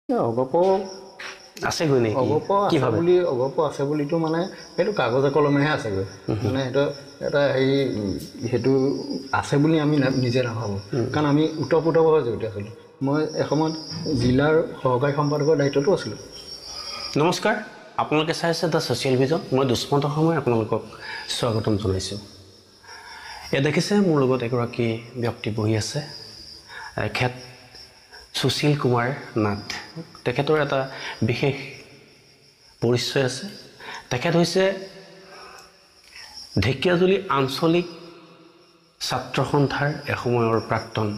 অগপ আছেগৈ নেকি অগপ কি আছে ভাবে বুলি অগপ আছে বুলিতো মানে সেইটো কাগজে কলমেহে আছেগৈ মানে সেইটো এটা হেৰি সেইটো আছে বুলি আমি নিজে নাভাবোঁ কাৰণ আমি ওতঃপ্ৰোতভাৱে জড়িত আছিলোঁ মই এসময়ত জিলাৰ সহকাৰী সম্পাদকৰ দায়িত্বতো আছিলোঁ নমস্কাৰ আপোনালোকে চাই আছে দ্য ছ'চিয়েল ভিজন মই দুষ্মন্ত সময় আপোনালোকক স্বাগতম জনাইছোঁ এয়া দেখিছে মোৰ লগত এগৰাকী ব্যক্তি বহি আছে এখেত সুশীল কুমাৰ নাথ তেখেতৰ এটা বিশেষ পৰিচয় আছে তেখেত হৈছে ঢেকীয়াজুলি আঞ্চলিক ছাত্ৰ সন্থাৰ এসময়ৰ প্ৰাক্তন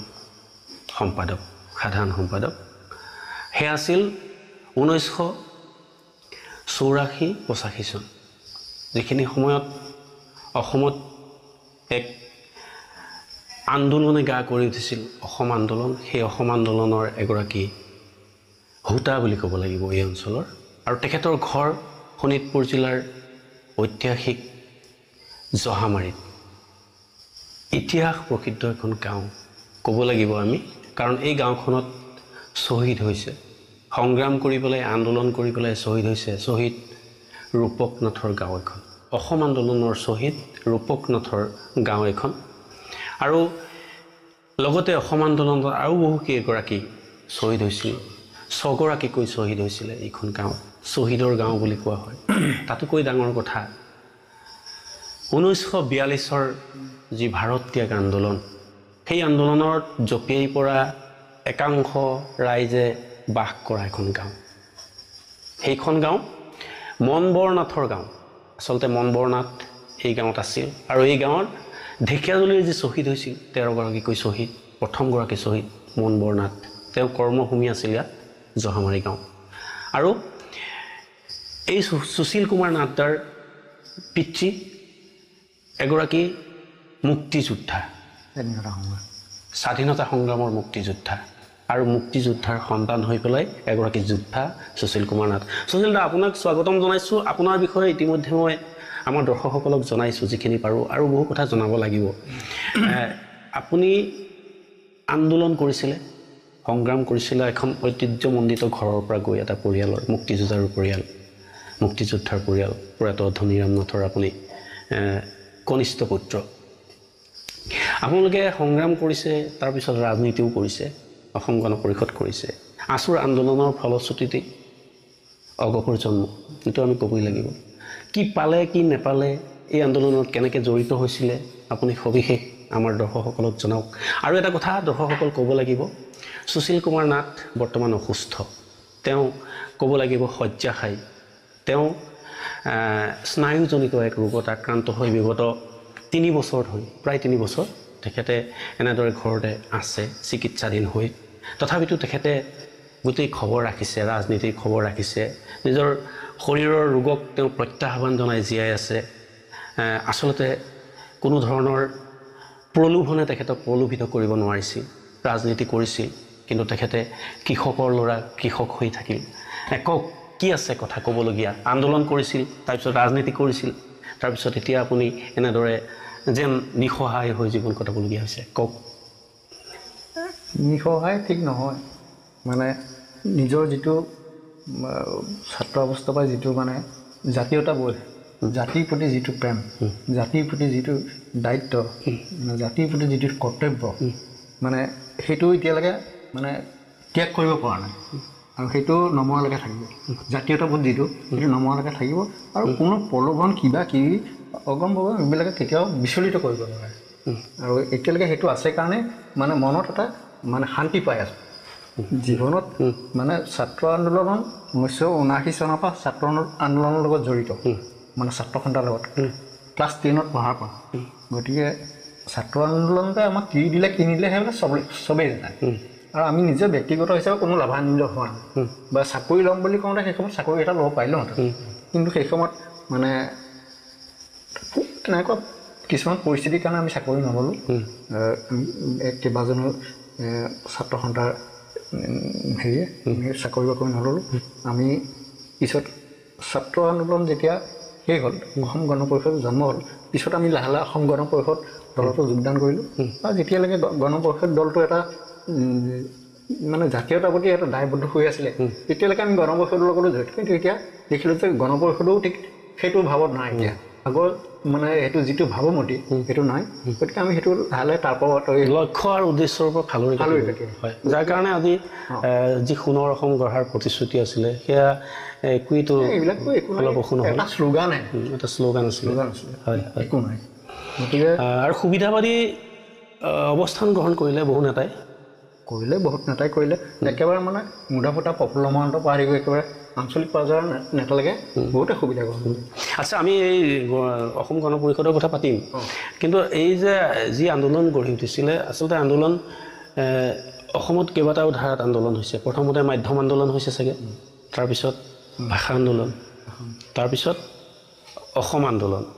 সম্পাদক সাধাৰণ সম্পাদক সেয়া আছিল 1984-85 চন যিখিনি সময়ত অসমত এক আন্দোলনে গা কৰি উঠিছিল অসম আন্দোলন সেই অসম আন্দোলনৰ এগৰাকী হোতা বুলি ক'ব লাগিব এই অঞ্চলৰ আৰু তেখেতৰ ঘৰ শোণিতপুৰ জিলাৰ ঐতিহাসিক জহামাৰীত ইতিহাস প্ৰসিদ্ধ এখন গাঁও ক'ব লাগিব আমি কাৰণ এই গাঁওখনত শ্বহীদ হৈছে সংগ্ৰাম কৰি পেলাই আন্দোলন কৰি পেলাই শ্বহীদ হৈছে শ্বহীদ ৰূপক নাথৰ গাঁও এখন অসম আন্দোলনৰ শ্বহীদ ৰূপক নাথৰ গাঁও এখন আৰু লগতে অসম আন্দোলনত আৰু বহু কেইগৰাকী শ্বহীদ হৈছিল 6 গৰাকীকৈ শ্বহীদ হৈছিলে এইখন গাঁও শ্বহীদৰ গাঁও বুলি কোৱা হয় তাতোকৈ ডাঙৰ কথা 1942 যি ভাৰত ত্যাগ আন্দোলন সেই আন্দোলনত জপিয়াই পৰা একাংশ ৰাইজে বাস কৰা এখন গাঁও সেইখন গাঁও মনবৰ নাথৰ গাঁও আচলতে মনবৰ নাথ এই গাঁৱত আছিল আৰু এই গাঁৱত ঢেকীয়াজুলিৰ যি শ্বহীদ হৈছিল 13 গৰাকীকৈ শ্বহীদ প্ৰথম গৰাকী শ্বহীদ মনবৰ নাথ তেওঁ কৰ্মভূমি আছিল ইয়াত জহামাৰী গাঁও আৰু এই সুশীল কুমাৰ নাথদাৰ পিতৃ এগৰাকী মুক্তিযোদ্ধা স্বাধীনতা সংগ্ৰামৰ মুক্তিযোদ্ধা আৰু মুক্তিযোদ্ধাৰ সন্তান হৈ পেলাই এগৰাকী যোদ্ধা সুশীল কুমাৰ নাথ সুশীল দা আপোনাক স্বাগতম জনাইছোঁ আপোনাৰ বিষয়ে ইতিমধ্যে মই আমাৰ দৰ্শকসকলক জনাইছোঁ যিখিনি পাৰোঁ আৰু বহু কথা জনাব লাগিব আপুনি আন্দোলন কৰিছিলে সংগ্ৰাম কৰিছিলে এখন ঐতিহ্যমণ্ডিত ঘৰৰ পৰা গৈ এটা পৰিয়ালৰ মুক্তিযোদ্ধাৰ পৰিয়াল প্ৰয়াত ধনীৰাম নাথৰ আপুনি কনিষ্ঠ পুত্ৰ আপোনালোকে সংগ্ৰাম কৰিছে তাৰপিছত ৰাজনীতিও কৰিছে অসম গণ পৰিষদ কৰিছে আছুৰ আন্দোলনৰ ফলশ্ৰুতিতে অগপৰ জন্ম এইটো আমি ক'বই লাগিব কি পালে কি নেপালে এই আন্দোলনত কেনেকৈ জড়িত হৈছিলে আপুনি সবিশেষ আমাৰ দৰ্শকসকলক জনাওক আৰু এটা কথা দৰ্শকসকল ক'ব লাগিব সুশীল কুমাৰ নাথ বৰ্তমান অসুস্থ তেওঁ ক'ব লাগিব শয্যাশায়ী তেওঁ স্নায়ুজনিত এক ৰোগত আক্ৰান্ত হৈ বিগত 3 বছৰ ধৰি প্ৰায় 3 বছৰ তেখেতে এনেদৰে ঘৰতে আছে চিকিৎসাধীন হৈ তথাপিতো তেখেতে গোটেই খবৰ ৰাখিছে ৰাজনীতিৰ খবৰ ৰাখিছে নিজৰ শৰীৰৰ ৰোগক তেওঁ প্ৰত্যাহ্বান জনাই জীয়াই আছে আচলতে কোনো ধৰণৰ প্ৰলোভনে তেখেতক প্ৰলোভিত কৰিব নোৱাৰিছিল ৰাজনীতি কৰিছিল কিন্তু তেখেতে কৃষকৰ ল'ৰা কৃষক হৈ থাকিল একক কি আছে কথা ক'বলগীয়া আন্দোলন কৰিছিল তাৰপিছত ৰাজনীতি কৰিছিল তাৰপিছত এতিয়া আপুনি এনেদৰে যেন নিসহায় হৈ জীৱন কটাবলগীয়া হৈছে কওক নিসহায় ঠিক নহয় মানে নিজৰ যিটো ছাত্ৰ অৱস্থাৰ পৰা যিটো মানে জাতীয়তাবোধ জাতিৰ প্ৰতি যিটো প্ৰেম জাতিৰ প্ৰতি যিটো দায়িত্ব জাতিৰ প্ৰতি যিটো কৰ্তব্য মানে সেইটো এতিয়ালৈকে মানে ত্যাগ কৰিব পৰা নাই আৰু সেইটো নমৰালৈকে থাকিব জাতীয়তাবোধ যিটো সেইটো নমৰালৈকে থাকিব আৰু কোনো প্ৰলোভন কিবা কিবি অগম্ভৱে এইবিলাকে কেতিয়াও বিচলিত কৰিব নোৱাৰে আৰু এতিয়ালৈকে সেইটো আছে কাৰণে মানে মনত এটা মানে শান্তি পাই আছোঁ জীৱনত মানে ছাত্ৰ আন্দোলন 1979 চনৰ পৰা ছাত্ৰ আন্দোলনৰ লগত জড়িত মানে ছাত্ৰ সন্থাৰ লগত ক্লাছ 10ত পঢ়াৰ পৰা গতিকে ছাত্ৰ আন্দোলনতে আমাক কি দিলে কিনিলে সেইবিলাক চবেই জানে আৰু আমি নিজে ব্যক্তিগত হিচাপে কোনো লাভান্বিত হোৱা নাই বা চাকৰি ল'ম বুলি কওঁতে সেই সময়ত চাকৰি এটা ল'ব পাৰিলোহেঁতেন কিন্তু সেই সময়ত মানে তেনেকুৱা কিছুমান পৰিস্থিতিৰ কাৰণে আমি চাকৰি নল'লোঁ কেইবাজনো ছাত্ৰ সন্থাৰ হেৰিয়ে চাকৰি বাকৰি নল'লোঁ আমি পিছত ছাত্ৰ আন্দোলন যেতিয়া শেষ হ'ল অসম গণ পৰিষদ জন্ম হ'ল পিছত আমি লাহে লাহে অসম গণ পৰিষদ দলতো যোগদান কৰিলোঁ আৰু যেতিয়ালৈকে গণ পৰিষদ দলটো এটা মানে জাতীয়তাৰ প্ৰতি এটা দায়বদ্ধ হৈ আছিলে তেতিয়ালৈকে আমি গণ পৰিষদৰ লগতো জড়িত কিন্তু এতিয়া দেখিলোঁ যে গণ পৰিষদও ঠিক সেইটো ভাৱত নাই এতিয়া আগৰ মানে সেইটো যিটো ভাৱমতি সেইটো নাই গতিকে আমি সেইটো লাহে তাৰ পৰা লক্ষ্য আৰু উদ্দেশ্যৰ পৰা ফালৰি হয় যাৰ কাৰণে আজি যি সোণৰ অসম গঢ়াৰ প্ৰতিশ্ৰুতি আছিলে সেয়া একোৱেতো এইবিলাকতো একো এটা শ্লোগানে এটা শ্লোগান আছিলে হয় একো নাই গতিকে আৰু সুবিধাবাদী অৱস্থান গ্ৰহণ কৰিলে বহুত নেতাই কৰিলে একেবাৰে মানে মুধাফুটা প্ৰফুল্ল মহন্তৰ পৰা আদি কৰি একেবাৰে আঞ্চলিক পৰ্যায়ৰ নেতালৈকে বহুতে সুবিধা গ্ৰহণ কৰিলে আচ্ছা আমি এই অসম গণ পৰিষদৰ কথা পাতিম কিন্তু এই যে যি আন্দোলন গঢ়ি উঠিছিলে আচলতে আন্দোলন অসমত কেইবাটাও ধাৰাত আন্দোলন হৈছে প্ৰথমতে মাধ্যম আন্দোলন হৈছে চাগে তাৰপিছত ভাষা আন্দোলন তাৰপিছত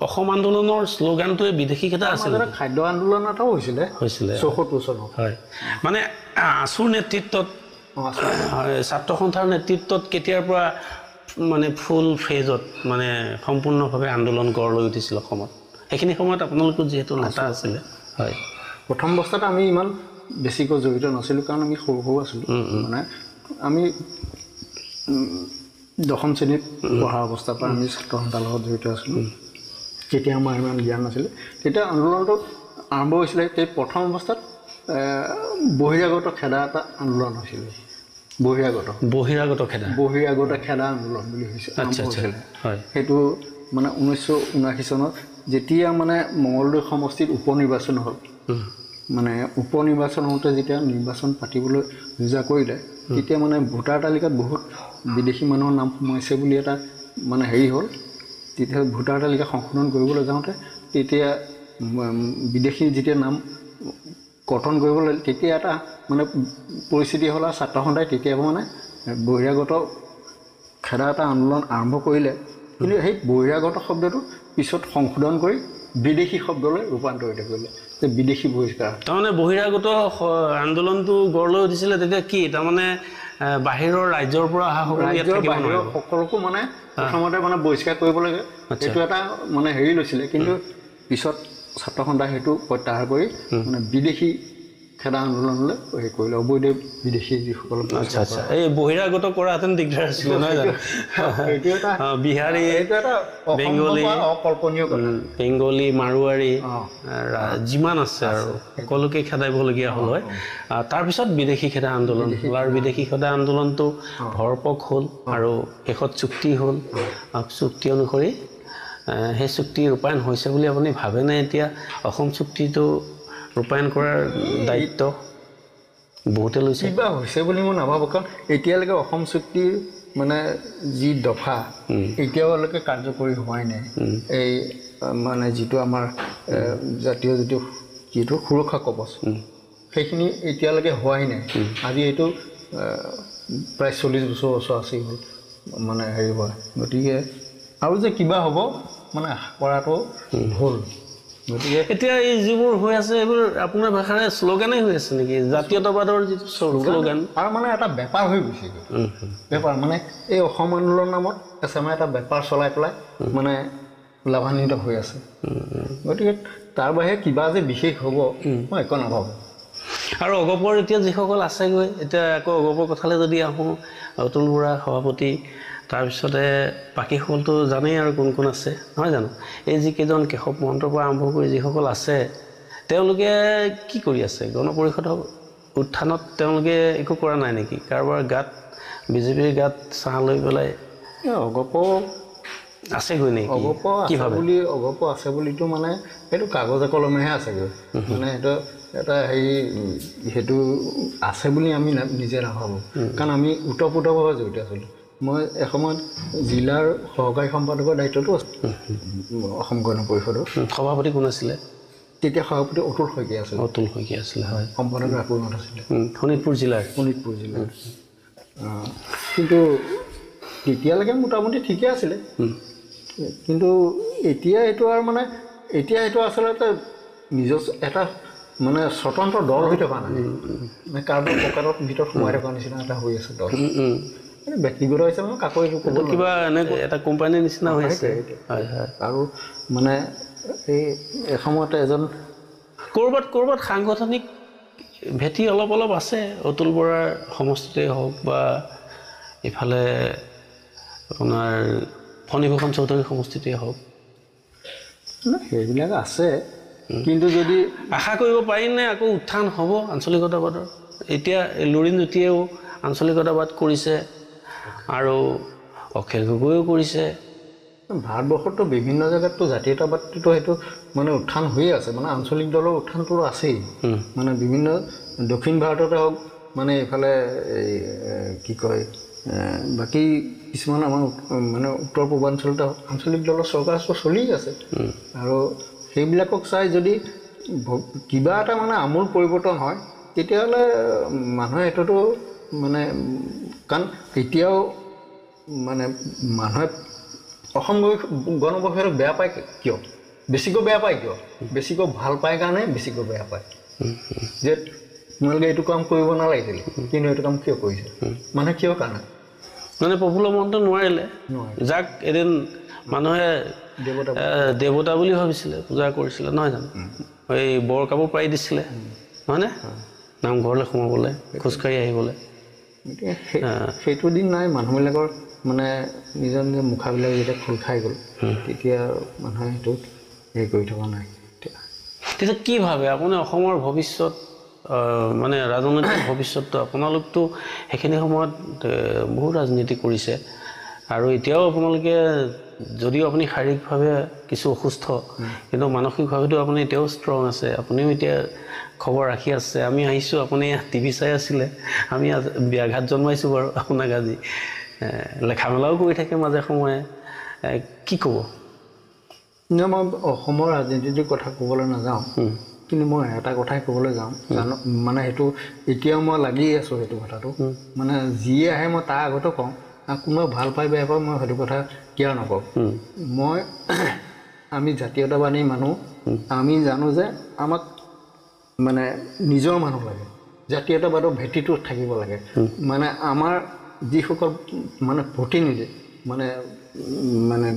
অসম আন্দোলনৰ শ্লোগানটোৱে বিদেশী এটা আছিল খাদ্য আন্দোলন এটাও হৈছিলে ৭৪ চনত হয় মানে আছুৰ নেতৃত্বত ছাত্ৰ সন্থাৰ নেতৃত্বত কেতিয়াৰ পৰা মানে ফুল ফেজত মানে সম্পূৰ্ণভাৱে আন্দোলন গঢ় লৈ উঠিছিল অসমত সেইখিনি সময়ত আপোনালোকৰ যিহেতু নেতা আছিলে হয় প্ৰথম অৱস্থাত আমি ইমান বেছিকৈ জড়িত নাছিলোঁ কাৰণ আমি সৰু আছিলোঁ মানে আমি দশম শ্ৰেণীত পঢ়া অৱস্থাৰ পৰা আমি ছাত্ৰ সন্থাৰ লগত জড়িত আছিলোঁ তেতিয়া আমাৰ ইমান জ্ঞান নাছিলে তেতিয়া আন্দোলনটো আৰম্ভ হৈছিলে সেই প্ৰথম অৱস্থাত বহিৰাগত খেদা এটা আন্দোলন হৈছিলে বহিৰাগত খেদা আন্দোলন বুলি হৈছিলে সেইটো মানে 1979 চনত যেতিয়া মানে মঙলদৈ সমষ্টিত উপ নিৰ্বাচন হ'ল মানে উপ নিৰ্বাচন হওঁতে যেতিয়া নিৰ্বাচন পাতিবলৈ যোজা কৰিলে তেতিয়া মানে ভোটাৰ তালিকাত বহুত বিদেশী মানুহৰ নাম সোমাইছে বুলি এটা মানে হেৰি হ'ল তেতিয়া ভোটাৰ তালিকা সংশোধন কৰিবলৈ যাওঁতে তেতিয়া বিদেশী যেতিয়া নাম গঠন কৰিবলৈ তেতিয়া এটা মানে পৰিস্থিতি হ'ল আৰু ছাত্ৰ সন্থাই তেতিয়া মানে বহিৰাগত খেদা এটা আন্দোলন আৰম্ভ কৰিলে কিন্তু সেই বহিৰাগত শব্দটো পিছত সংশোধন কৰি বিদেশী শব্দলৈ ৰূপান্তৰিত কৰিলে যে বিদেশী বহিষ্কাৰ তাৰমানে বহিৰাগত আন্দোলনটো গঢ় লৈ উঠিছিলে তেতিয়া কি তাৰমানে বাহিৰৰ ৰাজ্যৰ পৰা অহা সকলোকো মানে প্ৰথমতে মানে বহিষ্কাৰ কৰিব লাগে সেইটো এটা মানে হেৰি লৈছিলে কিন্তু পিছত ছাত্ৰ সন্থাই সেইটো প্ৰত্যাহাৰ কৰি মানে বিদেশী খেদা আন্দোলনলৈ হেৰি কৰিলে অবৈধ বিদেশী যিসকল এই বহিৰাগত কৰাহেঁতেন দিগদাৰ আছিলে নহয় জানো বিহাৰী বেংগলী মাৰোৱাৰী যিমান আছে আৰু সকলোকে খেদাইবলগীয়া হ'ল হয় তাৰপিছত বিদেশী খেদা আন্দোলন হ'ল আৰু বিদেশী খেদা আন্দোলনটো ভৰপক হ'ল আৰু শেষত চুক্তি হ'ল চুক্তি অনুসৰি সেই চুক্তি ৰূপায়ণ হৈছে বুলি আপুনি ভাবেনে এতিয়া অসম চুক্তিটো ৰূপায়ণ কৰাৰ দায়িত্ব বহুতে লৈছে কিবা হৈছে বুলি মই নাভাবোঁ কাৰণ এতিয়ালৈকে অসম চুক্তিৰ মানে যি দফা এতিয়ালৈকে কাৰ্যকৰী হোৱাই নাই এই মানে যিটো আমাৰ জাতীয় যিটো সুৰক্ষা কৱচ সেইখিনি এতিয়ালৈকে হোৱাই নাই আজি এইটো প্ৰায় 40 বছৰ আছেই হ'ল মানে হেৰি হোৱা গতিকে আৰু যে কিবা হ'ব মানে আশা কৰাটো ভুল গতিকে এতিয়া এই যিবোৰ হৈ আছে এইবোৰ আপোনাৰ ভাষাৰে শ্লোগানেই হৈ আছে নেকি জাতীয়তাবাদৰ যিটো শ্লোগান আৰু মানে এটা বেপাৰ হৈ গৈছে বেপাৰ মানে এই অসম আন্দোলন নামত এচামে এটা বেপাৰ চলাই পেলাই মানে লাভান্বিত হৈ আছে গতিকে তাৰ বাহিৰে কিবা যে বিশেষ হ'ব মই একো নাভাবোঁ আৰু অগপৰ এতিয়া যিসকল আছেগৈ এতিয়া আকৌ অগপৰ কথালৈ যদি আহোঁ অতুল বৰা সভাপতি তাৰপিছতে বাকীসকলতো জানেই আৰু কোন কোন আছে নহয় জানো এই যিকেইজন কেশৱ মহন্তৰ পৰা আৰম্ভ কৰি যিসকল আছে তেওঁলোকে কি কৰি আছে গণ পৰিষদৰ উত্থানত তেওঁলোকে একো কৰা নাই নেকি কাৰোবাৰ গাত বিজেপিৰ গাত চাহ লৈ পেলাই অগপ আছেগৈ নেকি অগপ আছে বুলিতো মানে সেইটো কাগজে কলমেহে আছেগৈ মানে সেইটো এটা হেৰি সেইটো আছে বুলি আমি নিজে নাভাবোঁ কাৰণ আমি ওতঃপ্ৰোতভাৱে জড়িত আছিলোঁ মই এসময়ত জিলাৰ সহকাৰী সম্পাদকৰ দায়িত্বটো আছে অসম গণ পৰিষদৰ সভাপতি কোন আছিলে তেতিয়া সভাপতি অতুল শইকীয়া আছিলে হয় সম্পাদক ৰাপুনাথ আছিলে শোণিতপুৰ জিলাৰ কিন্তু তেতিয়ালৈকে মোটামুটি ঠিকে আছিলে কিন্তু এতিয়া এইটো আৰু মানে এতিয়া এইটো আচলতে নিজৰ এটা মানে স্বতন্ত্ৰ দল হৈ থকা নাই মানে কাৰোবাৰ পকেটৰ ভিতৰত সোমাই থকা নিচিনা এটা হৈ আছে দল ব্যক্তিগত হিচাপে কাকো একো ক'ব কিবা এনেকৈ এটা কোম্পানীৰ নিচিনা হৈ আছে আৰু মানে এই এসময়তে এজন ক'ৰবাত সাংগঠনিক ভেটি অলপ অলপ আছে অতুল বৰাৰ সমষ্টিতে হওক বা ইফালে আপোনাৰ ফণীভূষণ চৌধুৰীৰ সমষ্টিতে হওক সেইবিলাক আছে কিন্তু যদি আশা কৰিব পাৰিনে আকৌ উত্থান হ'ব আঞ্চলিকতাবাদৰ এতিয়া লুৰিণ জ্যোতিয়েও আঞ্চলিকতাবাদ কৰিছে আৰু অখিল গগৈও কৰিছে ভাৰতবৰ্ষতো বিভিন্ন জেগাততো জাতীয়তাবাদটো সেইটো মানে উত্থান হৈয়ে আছে মানে আঞ্চলিক দলৰ উত্থানটো আছেই মানে বিভিন্ন দক্ষিণ ভাৰততে হওক মানে এইফালে কি কয় বাকী কিছুমান আমাৰ মানে উত্তৰ পূৰ্বাঞ্চলতে আঞ্চলিক দলৰ চৰকাৰ চলি আছে আৰু সেইবিলাকক চাই যদি কিবা এটা মানে আমূল পৰিৱৰ্তন হয় তেতিয়াহ'লে মানুহে এইটোতো মানে কাৰণ এতিয়াও মানে মানুহে অসম গণ পৰিষদক বেয়া পায় কিয় বেছিকৈ বেয়া পায় কিয় বেছিকৈ ভাল পায় কাৰণে বেছিকৈ বেয়া পায় যে তোমালোকে এইটো কাম কৰিব নালাগিছিলে কিন্তু এইটো কাম কিয় কৰিছে মানুহে কিয় কাৰণে মানে প্ৰফুল্ল মহন্ত নোৱাৰিলে যাক এদিন মানুহে দেৱতা বুলি ভাবিছিলে পূজা কৰিছিলে নহয় জানো এই বৰ কাপোৰ পাৰি দিছিলে নহয়নে নামঘৰলৈ সোমাবলৈ খোজকাঢ়ি আহিবলৈ সেইটো দিন নাই মানুহবিলাকৰ মানে নিজৰ নিজৰ মুখাবিলাক যেতিয়া খোল খাই গ'ল তেতিয়া মানুহে সেইটো হেৰি কৰি থকা নাই তেতিয়া কি ভাবে আপুনি অসমৰ ভৱিষ্যত মানে ৰাজনৈতিক ভৱিষ্যতটো আপোনালোকতো সেইখিনি সময়ত বহুত ৰাজনীতি কৰিছে আৰু এতিয়াও আপোনালোকে যদিও আপুনি শাৰীৰিকভাৱে কিছু অসুস্থ কিন্তু মানসিকভাৱেতো আপুনি এতিয়াও ষ্ট্ৰং আছে আপুনিও এতিয়া খবৰ ৰাখি আছে আমি আহিছোঁ আপুনি টিভি চাই আছিলে আমি ব্যাঘাত জন্মাইছোঁ বাৰু আপোনাক আজি লেখা মেলাও কৰি থাকে মাজে সময়ে কি ক'ব মই অসমৰ ৰাজনীতিৰ কথা ক'বলৈ নাযাওঁ কিন্তু মই এটা কথাই ক'বলৈ যাওঁ জানো মানে সেইটো এতিয়াও মই লাগি আছোঁ সেইটো কথাটো মানে যিয়ে আহে মই তাৰ আগতো কওঁ কোনোবাই ভাল পাই বেয়া পাই মই সেইটো কথা কিয় নকওঁ মই আমি জাতীয়তাবাদী মানুহ আমি জানো যে আমাক মানে নিজৰ মানুহ লাগে জাতীয়তাবাদৰ ভেটিটো থাকিব লাগে মানে আমাৰ যিসকল মানে প্ৰতিনিধি মানে মানে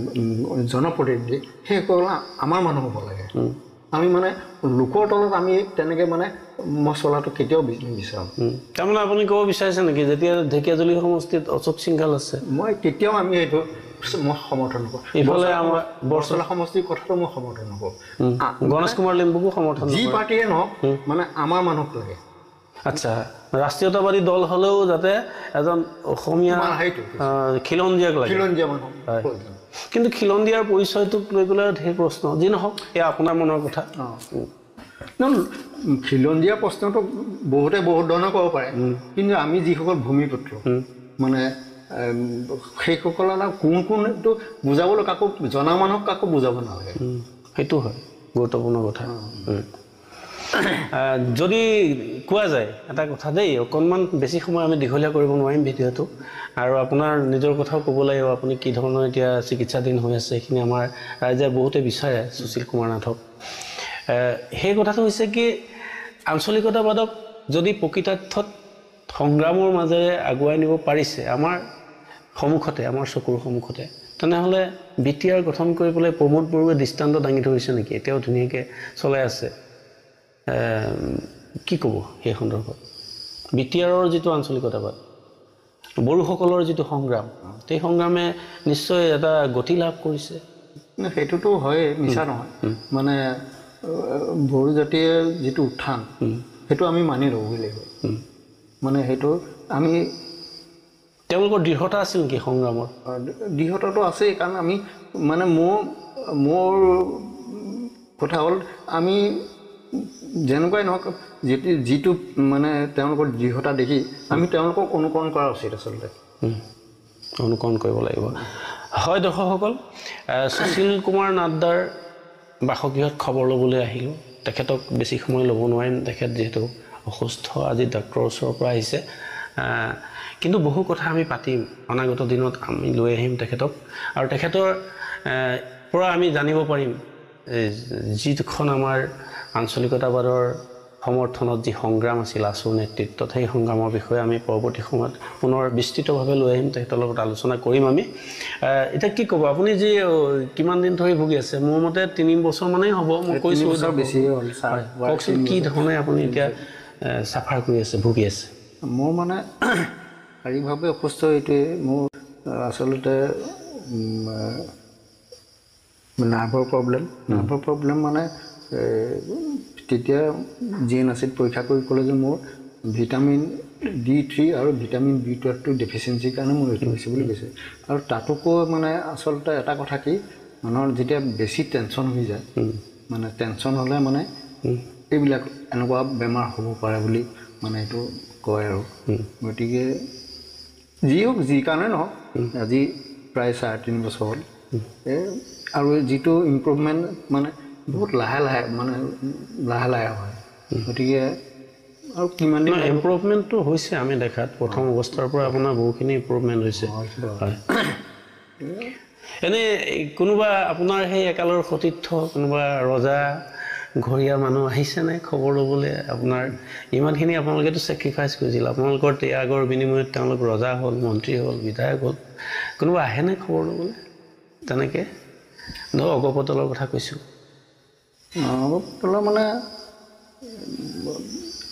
জনপ্ৰতিনিধি সেইসকল আমাৰ মানুহ হ'ব লাগে আমি মানে লোকৰ তলত আমি তেনেকৈ মানে মচলাটো কেতিয়াও নিবিচাৰোঁ তাৰমানে আপুনি ক'ব বিচাৰিছে নেকি যেতিয়া ঢেকীয়াজুলি সমষ্টিত অশোক সিংঘাল আছে মই কেতিয়াও আমি এইটো মই সমৰ্থন নকৰোঁ ইফালে আমাৰ বৰচলা সমষ্টিৰ কথাটো মই সমৰ্থন নকৰোঁ গণেশ কুমাৰ লিম্বুকো সমৰ্থন যি পাৰ্টীয়ে নহওক মানে আমাৰ মানুহক লাগে আচ্ছা ৰাষ্ট্ৰীয়তাবাদী দল হ'লেও যাতে এজন অসমীয়া খিলঞ্জীয়াক লাগে খিলঞ্জীয়া মানুহ কিন্তু খিলঞ্জীয়াৰ পৰিচয়টোক লৈ পেলাই ঢেৰ প্ৰশ্ন যি নহওক এয়া আপোনাৰ মনৰ কথা খিলঞ্জীয়া প্ৰশ্নটো বহুতে বহুত ধৰণৰ ক'ব পাৰে কিন্তু আমি যিসকল ভূমিপুত্ৰ মানে সেইসকলৰ কোনটো বুজাবলৈ কাকো জনা মানুহক কাকো বুজাব নালাগে সেইটো হয় গুৰুত্বপূৰ্ণ কথা যদি কোৱা যায় এটা কথা দেই অকণমান বেছি সময় আমি দীঘলীয়া কৰিব নোৱাৰিম ভিডিঅ'টো আৰু আপোনাৰ নিজৰ কথাও ক'ব লাগিব আপুনি কি ধৰণৰ এতিয়া চিকিৎসাধীন হৈ আছে সেইখিনি আমাৰ ৰাইজে বহুতে বিচাৰে সুশীল কুমাৰ নাথক সেই কথাটো হৈছে কি আঞ্চলিকতাবাদক যদি প্ৰকৃতাৰ্থত সংগ্ৰামৰ মাজেৰে আগুৱাই নিব পাৰিছে আমাৰ সন্মুখতে আমাৰ চকুৰ সন্মুখতে তেনেহ'লে BTR গঠন কৰি পেলাই প্ৰমোদ বড়োৱে দৃষ্টান্ত দাঙি ধৰিছে নেকি এতিয়াও ধুনীয়াকৈ চলাই আছে কি ক'ব সেই সন্দৰ্ভত BTRৰ যিটো আঞ্চলিকতাবাদ বড়োসকলৰ যিটো সংগ্ৰাম সেই সংগ্ৰামে নিশ্চয় এটা গতি লাভ কৰিছে সেইটোতো হয় মিছা নহয় মানে বড়ো জাতিৰ যিটো উত্থান সেইটো আমি মানি ল'বই লাগিব মানে সেইটো আমি তেওঁলোকৰ দৃঢ়তা আছিল নেকি সংগ্ৰামৰ দৃঢ়তাটো আছেই কাৰণ আমি মানে মোৰ কথা হ'ল আমি যেনেকুৱাই নহওক যিটো মানে তেওঁলোকৰ দৃঢ়তা দেখি আমি তেওঁলোকক অনুকৰণ কৰা উচিত আচলতে অনুকৰণ কৰিব লাগিব হয় দৰ্শকসকল সুশীল কুমাৰ নাড্ডাৰ বাসগৃহত খবৰ ল'বলৈ আহিলোঁ তেখেতক বেছি সময় ল'ব নোৱাৰিম তেখেত যিহেতু অসুস্থ আজি ডাক্তৰৰ ওচৰৰ পৰা আহিছে কিন্তু বহু কথা আমি পাতিম অনাগত দিনত আমি লৈ আহিম তেখেতক আৰু তেখেতৰ পৰা আমি জানিব পাৰিম যিখন আমাৰ আঞ্চলিকতাবাদৰ সমৰ্থনত যি সংগ্ৰাম আছিল আছুৰ নেতৃত্বত সেই সংগ্ৰামৰ বিষয়ে আমি পৰৱৰ্তী সময়ত পুনৰ বিস্তৃতভাৱে লৈ আহিম তেখেতৰ লগত আলোচনা কৰিম আমি এতিয়া কি ক'ব আপুনি যি কিমান দিন ধৰি ভুগি আছে মোৰ মতে 3 বছৰমানেই হ'ব মই কৈছোঁ বেছি হ'ল কওকচোন কি ধৰণে আপুনি এতিয়া চাফাৰ কৰি আছে, ভুগি আছে? মোৰ মানে শাৰীৰিকভাৱে অসুস্থ এইটোৱে। মোৰ আচলতে নাৰ্ভৰ প্ৰব্লেম মানে তেতিয়া GNRC পৰীক্ষা কৰি ক'লে যে মোৰ ভিটামিন D3 আৰু ভিটামিন B12 ডেফিচিয়েঞ্চিৰ কাৰণে মোৰ এইটো হৈছে বুলি কৈছে। আৰু তাতোকৈ মানে আচলতে এটা কথা কি, মানুহৰ যেতিয়া বেছি টেনশ্যন হৈ যায়, মানে টেনশ্যন হ'লে মানে এইবিলাক এনেকুৱা বেমাৰ হ'ব পাৰে বুলি মানে এইটো কয় আৰু। গতিকে যি হওক, যি কাৰণে নহওক, আজি প্ৰায় 3.5 বছৰ হ'ল আৰু যিটো ইম্প্ৰুভমেণ্ট মানে বহুত লাহে লাহে হয়। গতিকে আৰু কিমান দিন ইম্প্ৰুভমেণ্টটো হৈছে, আমি দেখাত প্ৰথম অৱস্থাৰ পৰা আপোনাৰ বহুখিনি ইম্প্ৰুভমেণ্ট হৈছে। হয়। এনেই কোনোবা আপোনাৰ সেই একালৰ সতীৰ্থ, কোনোবা ৰজা ঘৰীয়া মানুহ আহিছেনে খবৰ ল'বলৈ? আপোনাৰ ইমানখিনি আপোনালোকেতো ছেক্ৰিফাইচ কৰিছিল, আপোনালোকৰ ত্যাগৰ বিনিময়ত তেওঁলোক ৰজা হ'ল, মন্ত্ৰী হ'ল, বিধায়ক হ'ল, কোনোবা আহেনে খবৰ ল'বলৈ তেনেকৈ? অগপতলৰ কথা কৈছোঁ। অগপতলৰ মানে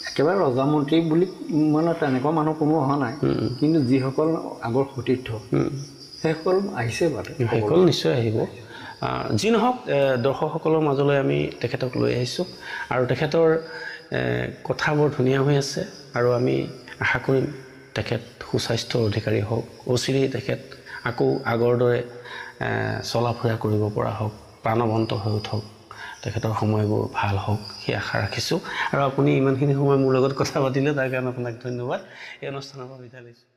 একেবাৰে ৰজা মন্ত্ৰী বুলি মানে তেনেকুৱা মানুহ কোনো অহা নাই, কিন্তু যিসকল আগৰ সতীৰ্থ সেইসকল আহিছে বাৰু। সেইসকল নিশ্চয় আহিব। যি নহওক, দৰ্শকসকলৰ মাজলৈ আমি তেখেতক লৈ আহিছোঁ আৰু তেখেতৰ কথাবোৰ ধুনীয়া হৈ আছে আৰু আমি আশা কৰিম তেখেত সুস্বাস্থ্যৰ অধিকাৰী হওক, অচিৰেই তেখেত আকৌ আগৰ দৰে চলা ফুৰা কৰিব পৰা হওক, প্ৰাণৱন্ত হৈ উঠক, তেখেতৰ সময়বোৰ ভাল হওক, সেই আশা ৰাখিছোঁ। আৰু আপুনি ইমানখিনি সময় মোৰ লগত কথা পাতিলে তাৰ কাৰণে আপোনাক ধন্যবাদ। এই অনুষ্ঠানৰ পৰা বিদায় লৈছোঁ।